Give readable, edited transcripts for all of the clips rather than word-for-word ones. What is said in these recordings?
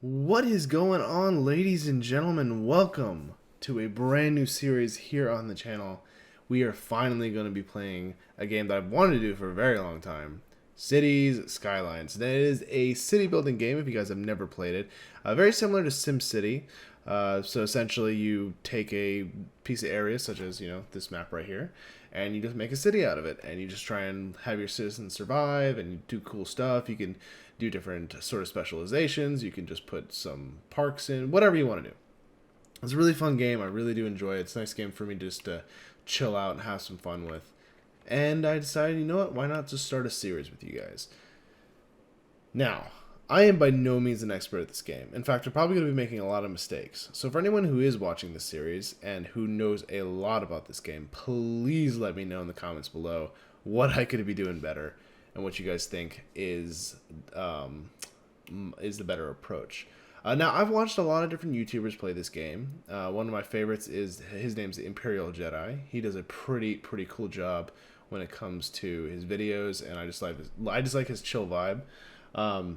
What is going on, ladies and gentlemen? Welcome to a brand new series here on the channel. We are finally going to be playing a game that I've wanted to do for a very long time. Cities Skylines. That is a city building game if you guys have never played it. Very similar to SimCity. So essentially you take a piece of area such as, this map right here, and you just make a city out of it, and you just try and have your citizens survive, and you do cool stuff. You can do different sort of specializations. You can just put some parks in, whatever you want to do. It's a really fun game. I really do enjoy it. It's a nice game for me just to chill out and have some fun with. And I decided, you know what, why not just start a series with you guys? Now, I am by no means an expert at this game. In fact, I'm probably going to be making a lot of mistakes. So for anyone who is watching this series and who knows a lot about this game, please let me know in the comments below what I could be doing better and what you guys think is the better approach. Now, I've watched a lot of different YouTubers play this game. One of my favorites is, his name's the Imperial Jedi. He does a pretty cool job when it comes to his videos, and I just like his chill vibe.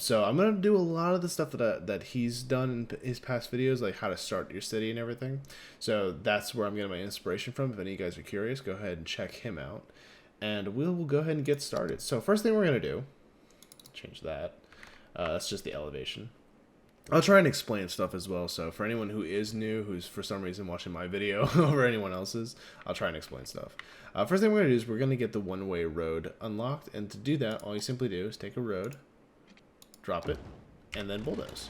So I'm gonna do a lot of the stuff that he's done in his past videos, like how to start your city and everything. So that's where I'm getting my inspiration from. If any of you guys are curious, go ahead and check him out, and we'll go ahead and get started. So first thing we're gonna do, change that. That's just the elevation. I'll try and explain stuff as well. So for anyone who is new, who's for some reason watching my video over anyone else's, I'll try and explain stuff. First thing we're gonna do is we're gonna get the one-way road unlocked, and to do that, all you simply do is take a road, drop it, and then bulldoze.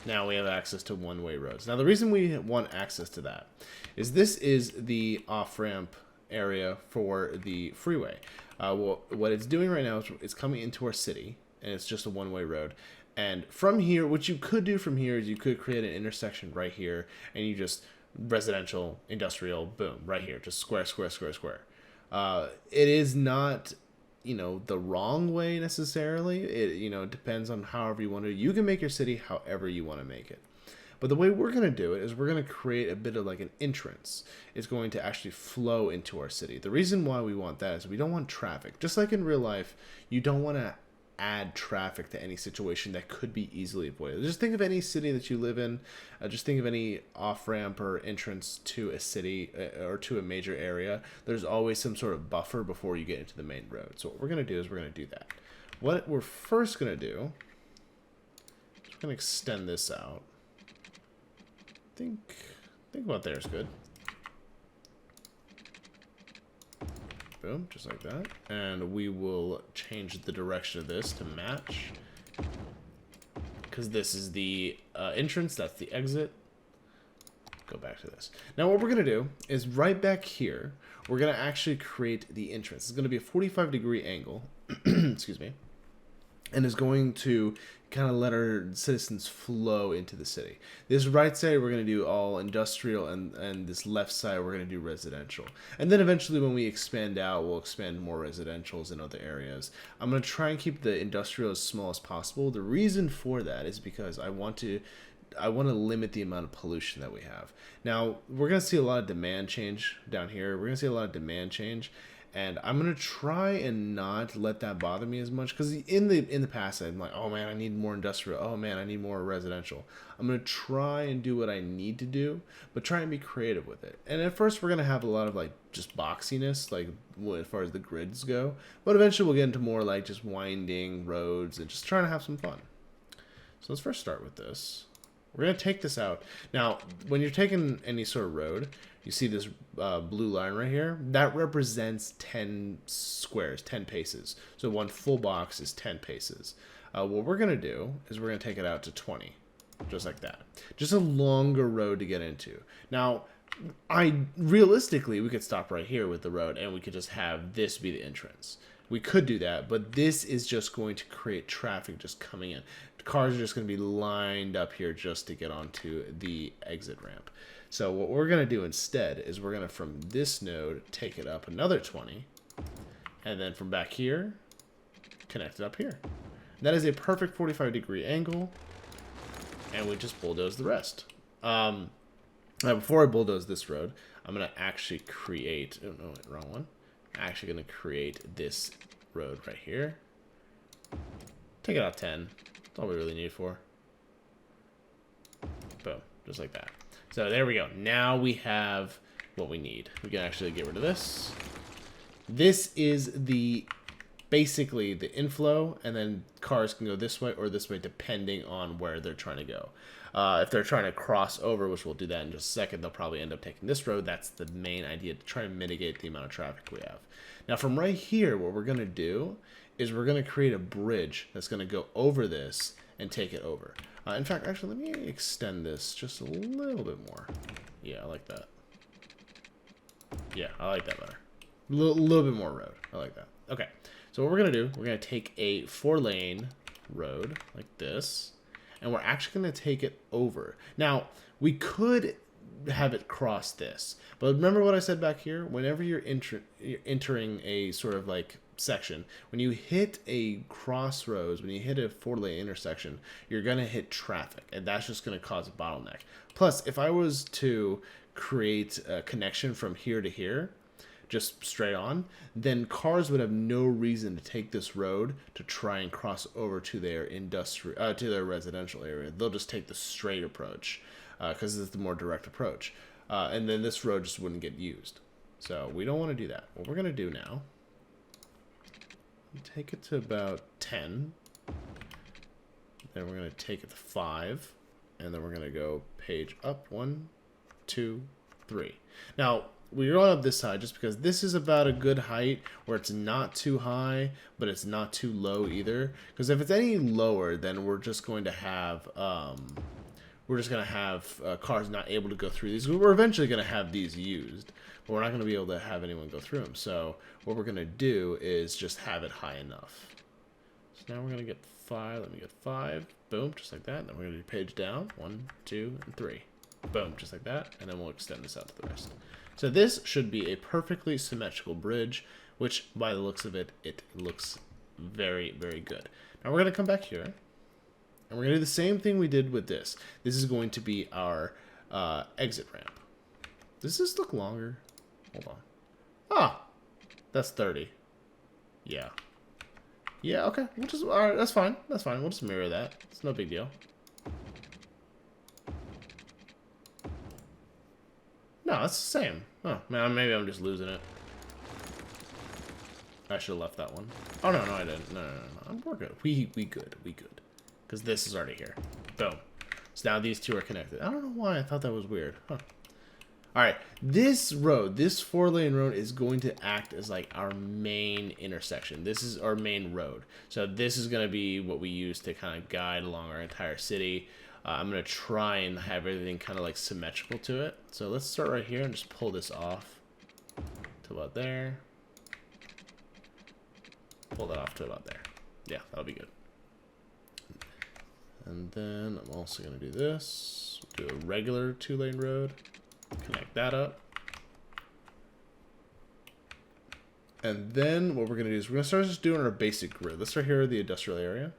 Now we have access to one-way roads. Now the reason we want access to that is this is the off-ramp area for the freeway. Well, what it's doing right now is it's coming into our city, and it's just a one-way road. And from here, what you could do from here is you could create an intersection right here, and you just residential, industrial, boom, right here, just square, square, square, square. It is not, the wrong way necessarily. It, depends on however you want to. You can make your city however you want to make it. But the way we're going to do it is we're going to create a bit of like an entrance. It's going to actually flow into our city. The reason why we want that is we don't want traffic. Just like in real life, you don't want to add traffic to any situation that could be easily avoided. Just think of any city that you live in. Just think of any off-ramp or entrance to a city or to a major area. There's always some sort of buffer before you get into the main road. So what we're going to do is we're going to do that. What we're first going to do is we're going to extend this out. Think about there is good. Boom, just like that. And we will change the direction of this to match, because this is the entrance, that's the exit. Go back to this. Now what we're going to do is right back here, we're going to actually create the entrance. It's going to be a 45-degree angle, excuse me, and is going to kind of let our citizens flow into the city. This right side we're going to do all industrial, and this left side we're going to do residential. And then eventually when we expand out, we'll expand more residentials in other areas. I'm going to try and keep the industrial as small as possible. The reason for that is because I want to limit the amount of pollution that we have. Now, we're going to see a lot of demand change down here. We're going to see a lot of demand change. And I'm going to try and not let that bother me as much, because in the past I'm like, oh man, I need more industrial. Oh man, I need more residential. I'm going to try and do what I need to do, but try and be creative with it. And at first we're going to have a lot of like just boxiness, like as far as the grids go. But eventually we'll get into more like just winding roads and just trying to have some fun. So let's first start with this. We're going to take this out. Now, when you're taking any sort of road, you see this blue line right here? That represents 10 squares, 10 paces. So one full box is 10 paces. What we're going to do is we're going to take it out to 20, just like that. Just a longer road to get into. Now, realistically, we could stop right here with the road, and we could just have this be the entrance. We could do that, but this is just going to create traffic just coming in. Cars are just going to be lined up here just to get onto the exit ramp. So what we're going to do instead is we're going to, from this node, take it up another 20. And then from back here, connect it up here. And that is a perfect 45-degree angle. And we just bulldoze the rest. Now, before I bulldoze this road, I'm going to actually create... Oh, no, wrong one. I'm actually going to create this road right here. Take it out 10. That's all we really need for. Boom. Just like that. So there we go. Now we have what we need. We can actually get rid of this. This is basically the inflow, and then cars can go this way or this way depending on where they're trying to go. If they're trying to cross over, which we'll do that in just a second, they'll probably end up taking this road. That's the main idea, to try and mitigate the amount of traffic we have. Now from right here, what we're going to do is we're going to create a bridge that's going to go over this and take it over. In fact, actually, let me extend this just a little bit more. Yeah, I like that. Yeah, I like that better. A little bit more road. I like that. Okay, so what we're going to do, we're going to take a 4-lane road like this, and we're actually going to take it over. Now, we could have it cross this, but remember what I said back here? Whenever you're entering a sort of like section, when you hit a crossroads, when you hit a 4-lane intersection, you're going to hit traffic, and that's just going to cause a bottleneck. Plus, if I was to create a connection from here to here, just straight on, then cars would have no reason to take this road to try and cross over to their to their residential area. They'll just take the straight approach because it's the more direct approach, and then this road just wouldn't get used. So we don't want to do that. What we're going to do now, take it to about 10, then we're going to take it to 5, and then we're going to go page up 1, 2, 3. Now we're going up this side just because this is about a good height where it's not too high, but it's not too low either. Because if it's any lower, then we're just going to have cars not able to go through these. We're eventually going to have these used, but we're not going to be able to have anyone go through them. So what we're going to do is just have it high enough. So now we're going to get 5. Let me get 5. Boom, just like that. And then we're going to do page down. 1, 2, and 3. Boom, just like that. And then we'll extend this out to the rest. So this should be a perfectly symmetrical bridge, which by the looks of it, it looks very, very good. Now we're going to come back here, and we're going to do the same thing we did with this. This is going to be our exit ramp. Does this look longer? Hold on. Ah, that's 30. Yeah. Yeah, okay. We'll just, all right, that's fine. That's fine. We'll just mirror that. It's no big deal. No, it's the same. Oh, man, maybe I'm just losing it. I should have left that one. Oh, no, I didn't. No. We're good. We good. Because this is already here. Boom. So now these two are connected. I don't know why I thought that was weird. Huh. Alright, this road, this 4-lane road is going to act as like our main intersection. This is our main road. So this is going to be what we use to kind of guide along our entire city. I'm going to try and have everything kind of like symmetrical to it. So let's start right here and just pull this off to about there. Pull that off to about there. Yeah, that'll be good. And then I'm also going to do this. Do a regular 2-lane road. Connect that up. And then what we're going to do is we're going to start just doing our basic grid. Let's start here at the industrial area.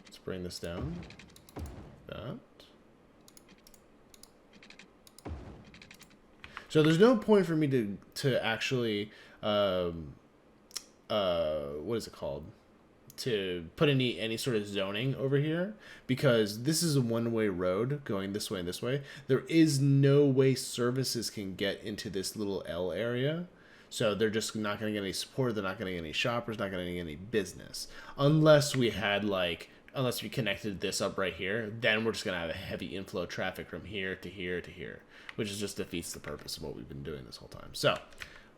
Let's bring this down. That. So there's no point for me to actually what is it called? To put any sort of zoning over here, because this is a one-way road going this way and this way. There is no way services can get into this little L area. So they're just not going to get any support. They're not going to get any shoppers, not going to get any business. Unless we had unless we connected this up right here, then we're just going to have a heavy inflow of traffic from here to here to here, which just defeats the purpose of what we've been doing this whole time. So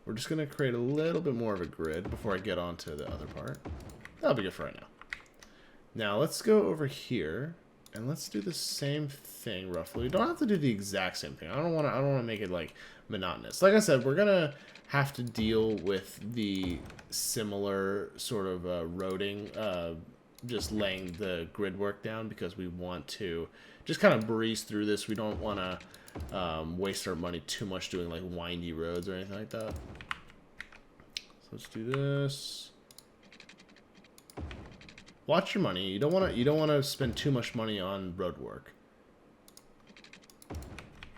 we're just going to create a little bit more of a grid before I get on to the other part. That'll be good for right now. Now let's go over here and let's do the same thing roughly. We don't have to do the exact same thing. I don't want to make it like monotonous. Like I said, we're gonna have to deal with the similar sort of roading, just laying the grid work down because we want to just kind of breeze through this. We don't want to waste our money too much doing like windy roads or anything like that. So let's do this. Watch your money. You don't want to spend too much money on road work.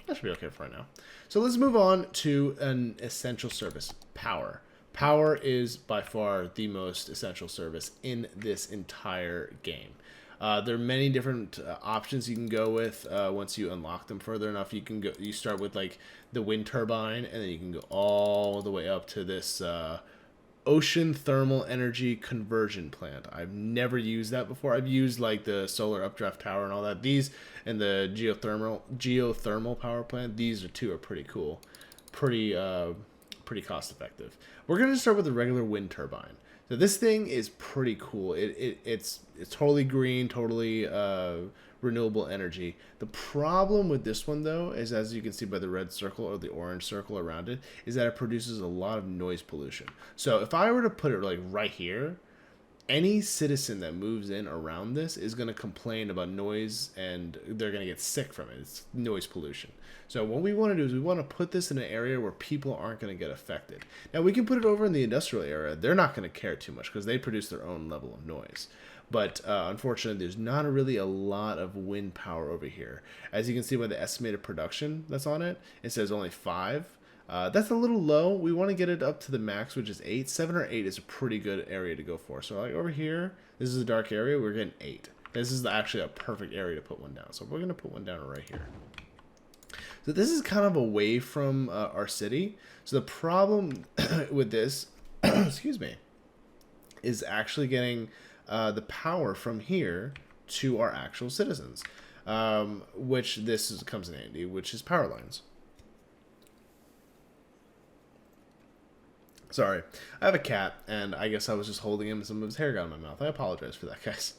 That should be okay for right now. So let's move on to an essential service, power. Power is by far the most essential service in this entire game. There are many different options you can go with once you unlock them further enough. You start with like the wind turbine, and then you can go all the way up to this ocean thermal energy conversion plant. I've never used that before. I've used like the solar updraft tower and all that. These and the geothermal power plant. These two are pretty cool, pretty cost effective. We're gonna start with the regular wind turbine. So this thing is pretty cool. It's totally green, totally renewable energy. The problem with this one though is, as you can see by the red circle or the orange circle around it, is that it produces a lot of noise pollution. So if I were to put it like right here, any citizen that moves in around this is going to complain about noise, and they're going to get sick from it. It's noise pollution. So what we want to do is we want to put this in an area where people aren't going to get affected. Now we can put it over in the industrial area. They're not going to care too much because they produce their own level of noise. But unfortunately, there's not really a lot of wind power over here. As you can see by the estimated production that's on it, it says only 5. That's a little low. We want to get it up to the max, which is 8. 7 or 8 is a pretty good area to go for. So like over here, this is a dark area. We're getting 8. This is actually a perfect area to put one down. So we're going to put one down right here. So this is kind of away from our city. So the problem with this, excuse me, is actually getting the power from here to our actual citizens, which comes in handy, which is power lines. Sorry, I have a cat, and I guess I was just holding him and some of his hair got in my mouth. I apologize for that, guys.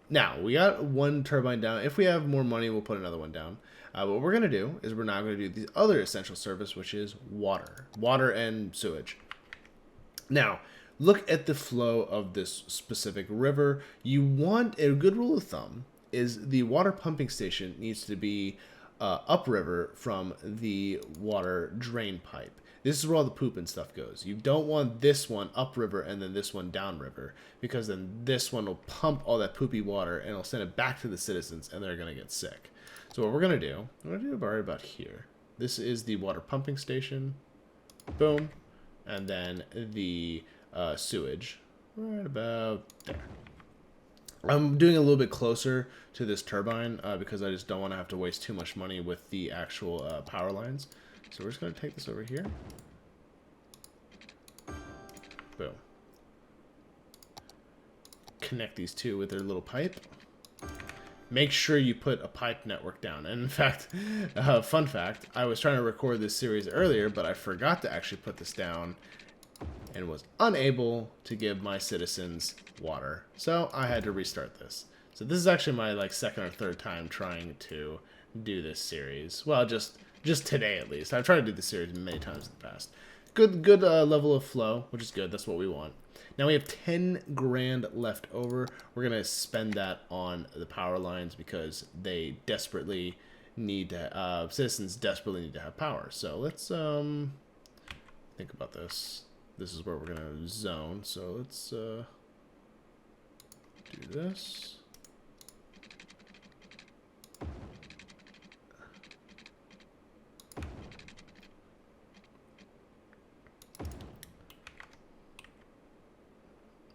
Now, we got one turbine down. If we have more money, we'll put another one down. What we're going to do is we're now going to do the other essential service, which is water. Water and sewage. Now, look at the flow of this specific river. You want, a good rule of thumb is the water pumping station needs to be upriver from the water drain pipe. This is where all the poop and stuff goes. You don't want this one upriver and then this one downriver, because then this one will pump all that poopy water and it'll send it back to the citizens, and they're going to get sick. So what we're going to do, I'm going to do it right about here. This is the water pumping station. Boom. And then the sewage right about there. I'm doing a little bit closer to this turbine because I just don't want to have to waste too much money with the actual power lines. So we're just going to take this over here. Boom. Connect these two with their little pipe. Make sure you put a pipe network down. And in fact, fun fact, I was trying to record this series earlier, but I forgot to actually put this down and was unable to give my citizens water. So I had to restart this. So this is actually my like second or third time trying to do this series. Well, just today at least. I've tried to do this series many times in the past. Good level of flow, which is good. That's what we want. Now we have 10 grand left over. We're gonna spend that on the power lines because they desperately need to. Citizens desperately need to have power. So let's think about this. This is where we're gonna zone. So let's do this.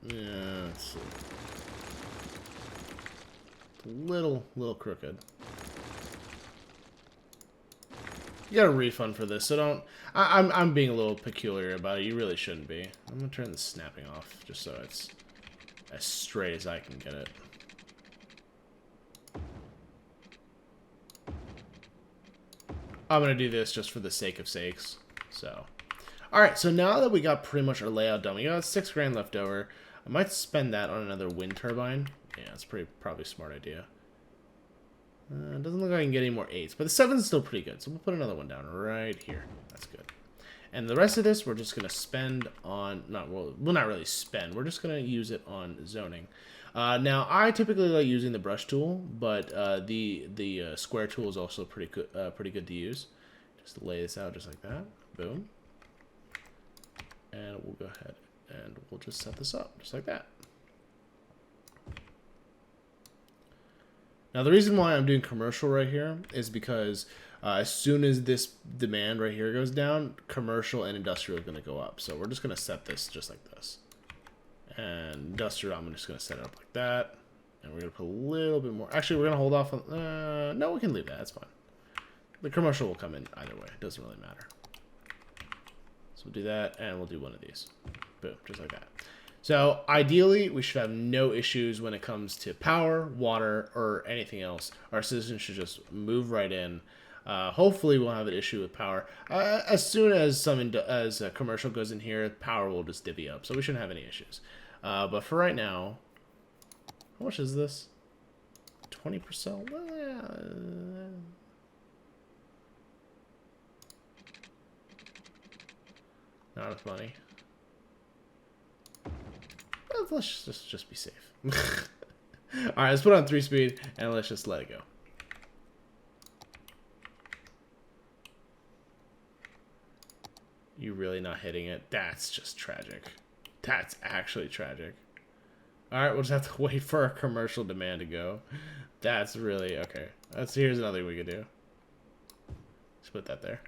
Yeah, it's a little crooked. You got a refund for this, so don't. I'm being a little peculiar about it. You really shouldn't be. I'm gonna turn the snapping off just so it's as straight as I can get it. I'm gonna do this just for the sake of sakes. So, all right. So now that we got pretty much our layout done, we got 6 grand left over. I might spend that on another wind turbine. Yeah, it's probably a smart idea. It doesn't look like I can get any more 8s, but the 7 is still pretty good. So we'll put another one down right here. That's good. And the rest of this, we're just gonna spend on we'll not really spend. We're just gonna use it on zoning. Now I typically like using the brush tool, but the square tool is also pretty good to use. Just lay this out just like that. Boom. And we'll go ahead and we'll just set this up just like that. Now the reason why I'm doing commercial right here is because as soon as this demand right here goes down, commercial and industrial is going to go up. So we're just going to set this just like this. And industrial, I'm just going to set it up like that. And we're going to put a little bit more. Actually, we're going to hold off on... no, we can leave that. That's fine. The commercial will come in either way. It doesn't really matter. So we'll do that, and we'll do one of these. Boom, just like that. So ideally, we should have no issues when it comes to power, water, or anything else. Our citizens should just move right in. Hopefully, we'll have an issue with power. As soon as a commercial goes in here, power will just divvy up. So we shouldn't have any issues. But for right now, how much is this? 20%? Well, not enough money. Well, let's just be safe. Alright, let's put on 3-speed and let's just let it go. You really not hitting it? That's just tragic. That's actually tragic. Alright, we'll just have to wait for our commercial demand to go. That's really... okay. Here's another thing we could do. Just put that there.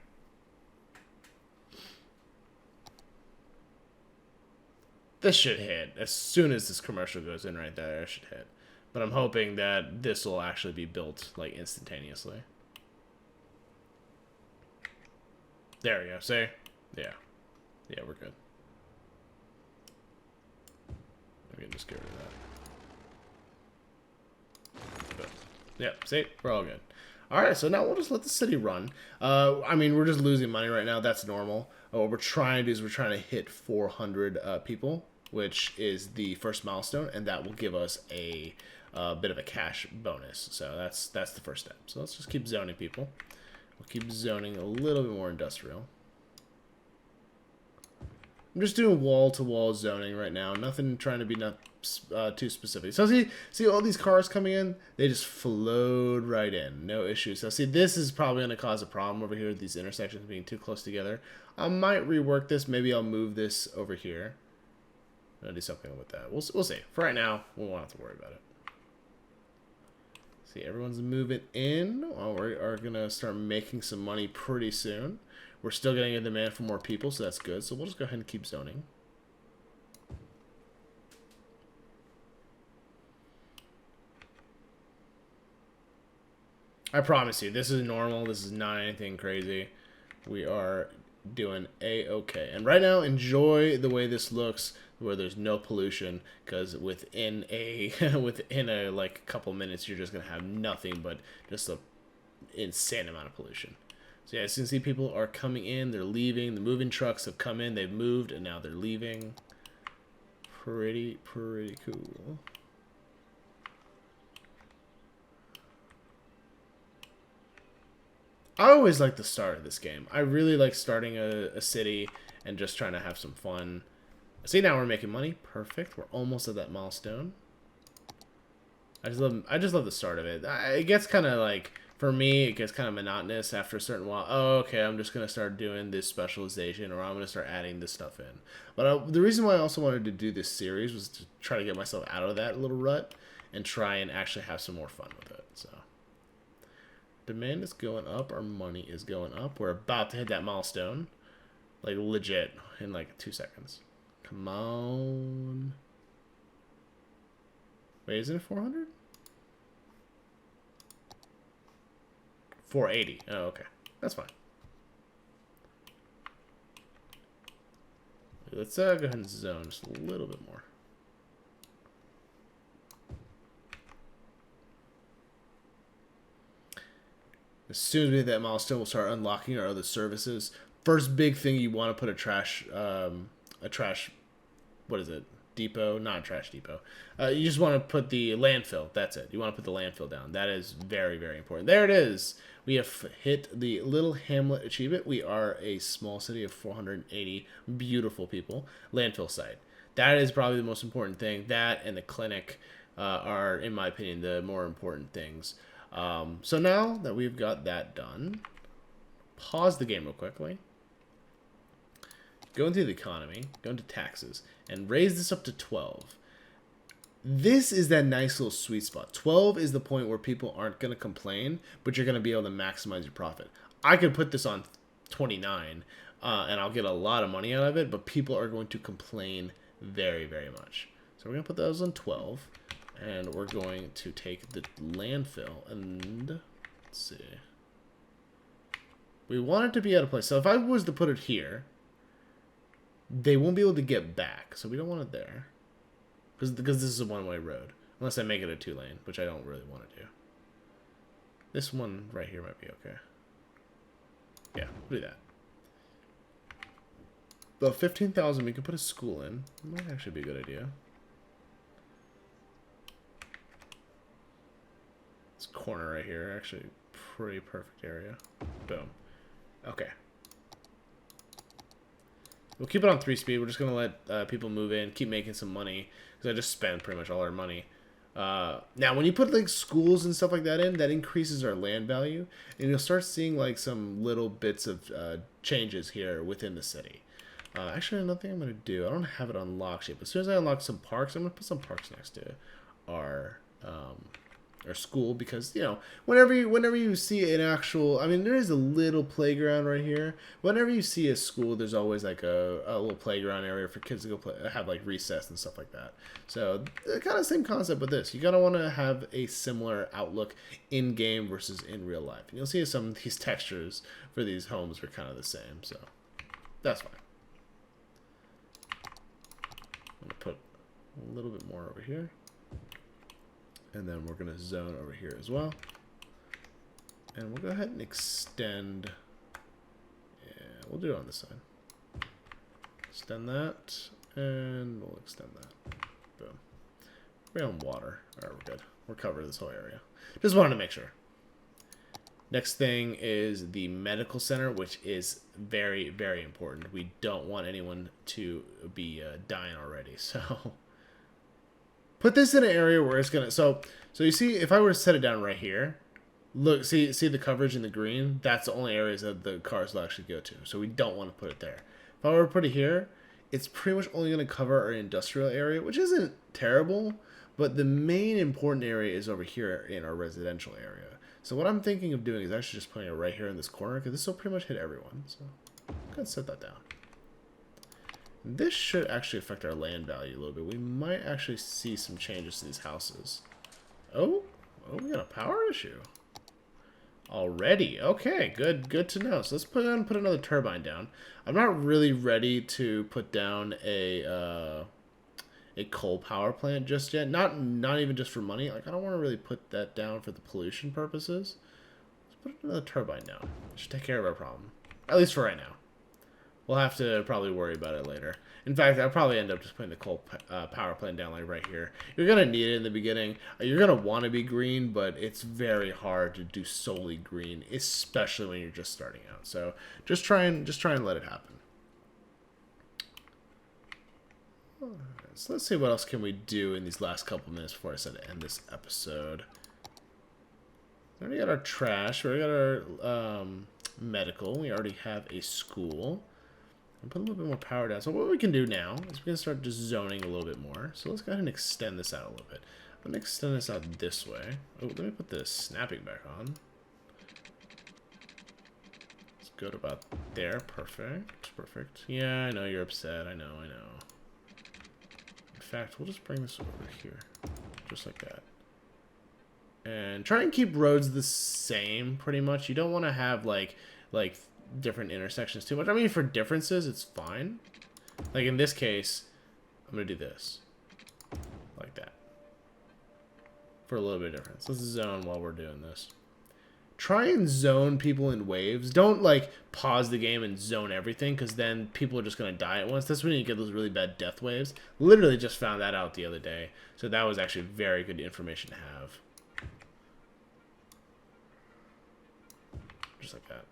This should hit. As soon as this commercial goes in right there, it should hit. But I'm hoping that this will actually be built, like, instantaneously. There we go. See? Yeah. Yeah, we're good. We can just get rid of that. But, yeah, see? We're all good. Alright, so now we'll just let the city run. I mean, we're just losing money right now. That's normal. What we're trying to do is we're trying to hit 400 people, which is the first milestone, and that will give us a bit of a cash bonus. So that's the first step. So let's just keep zoning people. We'll keep zoning a little bit more industrial. I'm just doing wall-to-wall zoning right now. Nothing trying to be too specific. So see all these cars coming in? They just flowed right in. No issues. So see, this is probably going to cause a problem over here with these intersections being too close together. I might rework this. Maybe I'll move this over here. I'll do something with that. We'll see. For right now, we won't have to worry about it. See, everyone's moving in. Well, we are going to start making some money pretty soon. We're still getting a demand for more people, so that's good. So we'll just go ahead and keep zoning. I promise you, this is normal. This is not anything crazy. We are doing A-okay. And right now, enjoy the way this looks, where there's no pollution, because within a like couple minutes, you're just gonna have nothing but just a insane amount of pollution. So yeah, as you can see, people are coming in, they're leaving. The moving trucks have come in, they've moved, and now they're leaving. Pretty cool. I always like the start of this game. I really like starting a city and just trying to have some fun. See, now we're making money. Perfect. We're almost at that milestone. I just love the start of it. It gets kind of like, for me, it gets kind of monotonous after a certain while. Oh, okay, I'm just going to start doing this specialization, or I'm going to start adding this stuff in. But the reason why I also wanted to do this series was to try to get myself out of that little rut and try and actually have some more fun with it. So, demand is going up. Our money is going up. We're about to hit that milestone. Like, legit, in like 2 seconds. Come on. Wait, isn't it 400? 480. Oh, okay. That's fine. Let's go ahead and zone just a little bit more. As soon as we hit that milestone, we'll start unlocking our other services. First big thing, you want to put a trash, what is it? Depot, not a trash depot. You just want to put the landfill. That's it. You want to put the landfill down. That is very, very important. There it is. We have hit the Little Hamlet achievement. We are a small city of 480 beautiful people. Landfill site. That is probably the most important thing. That and the clinic are, in my opinion, the more important things. So now that we've got that done, pause the game real quickly. Go into the economy, go into taxes, and raise this up to 12. This is that nice little sweet spot. 12 is the point where people aren't going to complain, but you're going to be able to maximize your profit. I could put this on 29, and I'll get a lot of money out of it, but people are going to complain very, very much. So we're going to put those on 12, And we're going to take the landfill and let's see. We want it to be at a place. So if I was to put it here, they won't be able to get back. So we don't want it there. Because this is a one-way road. Unless I make it a 2-lane, which I don't really want to do. This one right here might be okay. Yeah, we'll do that. About 15,000, we could put a school in. Might actually be a good idea. This corner right here, actually, pretty perfect area. Boom. Okay. We'll keep it on 3-speed. We're just going to let people move in, keep making some money. Because I just spent pretty much all our money. Now, when you put like schools and stuff like that in, that increases our land value. And you'll start seeing like some little bits of changes here within the city. Actually, another thing I'm going to do, I don't have it unlocked yet. But as soon as I unlock some parks, I'm going to put some parks next to our school, because, you know, whenever you see an actual, I mean, there is a little playground right here. Whenever you see a school, there's always like a little playground area for kids to go play, have like recess and stuff like that. So kind of same concept with this. You gotta want to have a similar outlook in game versus in real life. And you'll see some of these textures for these homes are kind of the same. So that's fine. I'm gonna put a little bit more over here. And then we're going to zone over here as well. And we'll go ahead and extend. Yeah, we'll do it on this side. Extend that. And we'll extend that. Boom. We're on water. Alright, we're good. We're covered this whole area. Just wanted to make sure. Next thing is the medical center, which is very, very important. We don't want anyone to be dying already. So... put this in an area where it's gonna. So you see, if I were to set it down right here, look, see the coverage in the green. That's the only areas that the cars will actually go to. So we don't want to put it there. If I were to put it here, it's pretty much only gonna cover our industrial area, which isn't terrible. But the main important area is over here in our residential area. So what I'm thinking of doing is actually just putting it right here in this corner, because this will pretty much hit everyone. So I'm gonna set that down. This should actually affect our land value a little bit. We might actually see some changes to these houses. Oh, we got a power issue already. Okay, good to know. So let's put another turbine down. I'm not really ready to put down a coal power plant just yet. Not even just for money. Like, I don't want to really put that down for the pollution purposes. Let's put another turbine down. It should take care of our problem, at least for right now. We'll have to probably worry about it later. In fact, I'll probably end up just putting the coal power plant down like right here. You're going to need it in the beginning. You're going to want to be green, but it's very hard to do solely green, especially when you're just starting out. So just try and let it happen. So let's see what else can we do in these last couple minutes before I said to end this episode. We already got our trash. We already got our medical. We already have a school. And put a little bit more power down. So what we can do now is we can start just zoning a little bit more. So let's go ahead and extend this out a little bit. I'm going to extend this out this way. Oh, let me put the snapping back on. Let's go to about there. Perfect. Yeah, I know you're upset. I know. In fact, we'll just bring this over here. Just like that. And try and keep roads the same, pretty much. You don't want to have, like different intersections too much. I mean, for differences, it's fine. Like in this case, I'm going to do this. Like that. For a little bit of difference. Let's zone while we're doing this. Try and zone people in waves. Don't, like, pause the game and zone everything, because then people are just going to die at once. That's when you get those really bad death waves. Literally just found that out the other day. So that was actually very good information to have. Just like that.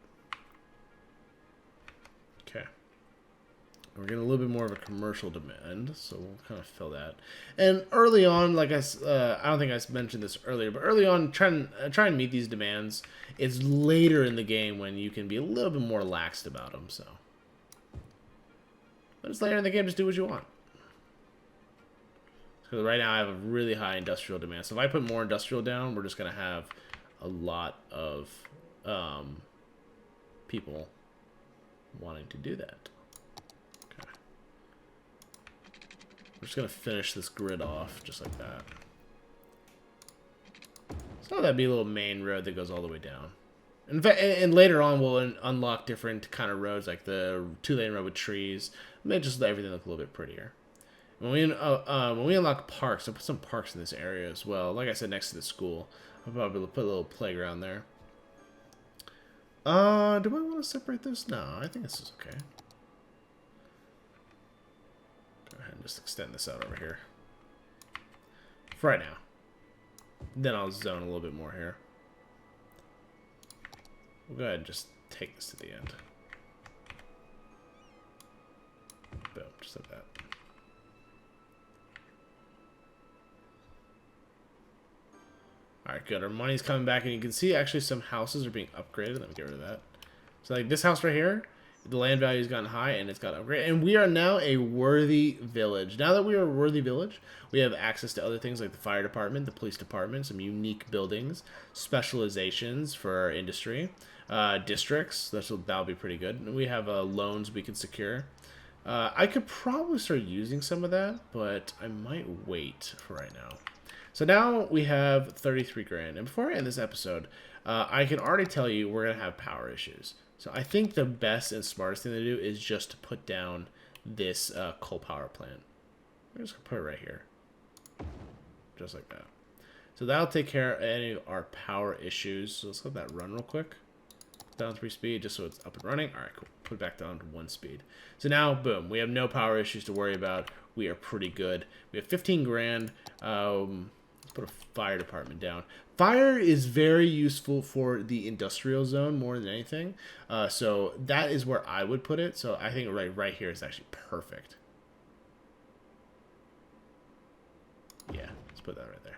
Okay. We're getting a little bit more of a commercial demand, so we'll kind of fill that. And early on, like I don't think I mentioned this earlier, but early on, try and meet these demands. It's later in the game when you can be a little bit more laxed about them, so. But it's later in the game, just do what you want. Because right now I have a really high industrial demand, so if I put more industrial down, we're just going to have a lot of people wanting to do that. We're just going to finish this grid off just like that. Oh, that'd be a little main road that goes all the way down. In fact, and later on we'll unlock different kind of roads, like the 2-lane road with trees. Make just everything look a little bit prettier. When we unlock parks, I'll put some parks in this area as well. Like I said, next to the school, I'll probably put a little playground there. Do I want to separate this? No, I think this is okay. Go ahead and just extend this out over here. For right now. Then I'll zone a little bit more here. We'll go ahead and just take this to the end. Boom, just like that. Alright, good. Our money's coming back, and you can see actually some houses are being upgraded. Let me get rid of that. So like this house right here, the land value has gotten high, and it's got upgraded. And we are now a worthy village. Now that we are a worthy village, we have access to other things like the fire department, the police department, some unique buildings, specializations for our industry, districts. That'll be pretty good. And we have loans we can secure. I could probably start using some of that, but I might wait for right now. So now we have 33 grand. And before I end this episode, I can already tell you we're going to have power issues. So I think the best and smartest thing to do is just to put down this coal power plant. We're just going to put it right here. Just like that. So that'll take care of any of our power issues. So let's let that run real quick. Down 3 speed, just so it's up and running. All right, cool. Put it back down to 1 speed. So now, boom, we have no power issues to worry about. We are pretty good. We have 15 grand. Let's put a fire department down. Fire is very useful for the industrial zone more than anything. So that is where I would put it. So I think right here is actually perfect. Yeah, let's put that right there.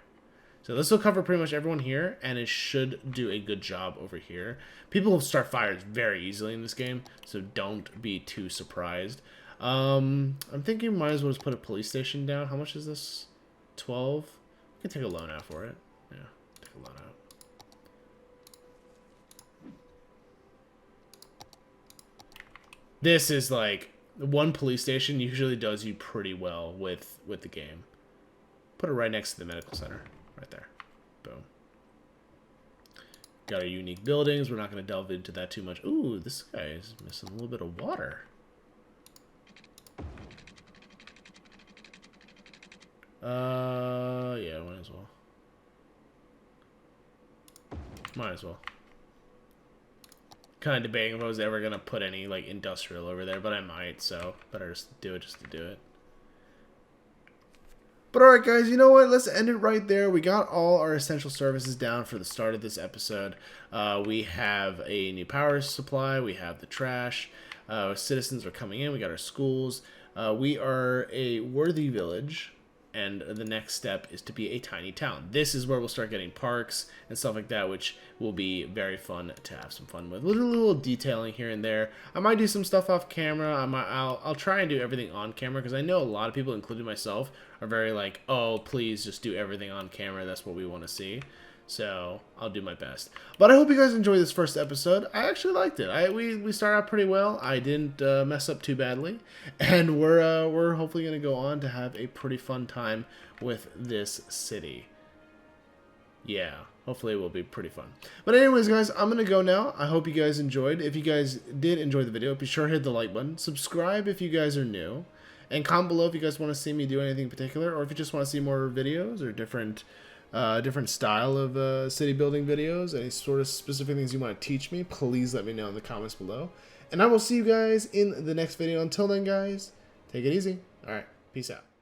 So this will cover pretty much everyone here, and it should do a good job over here. People will start fires very easily in this game, so don't be too surprised. I'm thinking might as well just put a police station down. How much is this? 12? We can take a loan out for it. Yeah, take a loan out. This is like, one police station usually does you pretty well with the game. Put it right next to the medical center. Right there. Boom. Got our unique buildings. We're not going to delve into that too much. Ooh, this guy is missing a little bit of water. Yeah, might as well. Might as well. Kind of debating if I was ever going to put any, like, industrial over there, but I might, so better just do it just to do it. But alright guys, you know what? Let's end it right there. We got all our essential services down for the start of this episode. We have a new power supply. We have the trash. Citizens are coming in. We got our schools. We are a worthy village. And the next step is to be a tiny town. This is where we'll start getting parks and stuff like that, which will be very fun to have some fun with. Little detailing here and there. I might do some stuff off camera. I'll try and do everything on camera, because I know a lot of people, including myself, are very like, oh, please just do everything on camera. That's what we want to see. So I'll do my best. But I hope you guys enjoyed this first episode. I actually liked it. We started out pretty well. I didn't mess up too badly, and we're hopefully gonna go on to have a pretty fun time with this city. Yeah, hopefully it will be pretty fun. But anyways, guys, I'm gonna go now. I hope you guys enjoyed. If you guys did enjoy the video, be sure to hit the like button. Subscribe if you guys are new, and comment below if you guys want to see me do anything particular, or if you just want to see more videos or different style of city building videos, any sort of specific things you want to teach me, please let me know in the comments below. And I will see you guys in the next video. Until then, guys, take it easy. All right, peace out.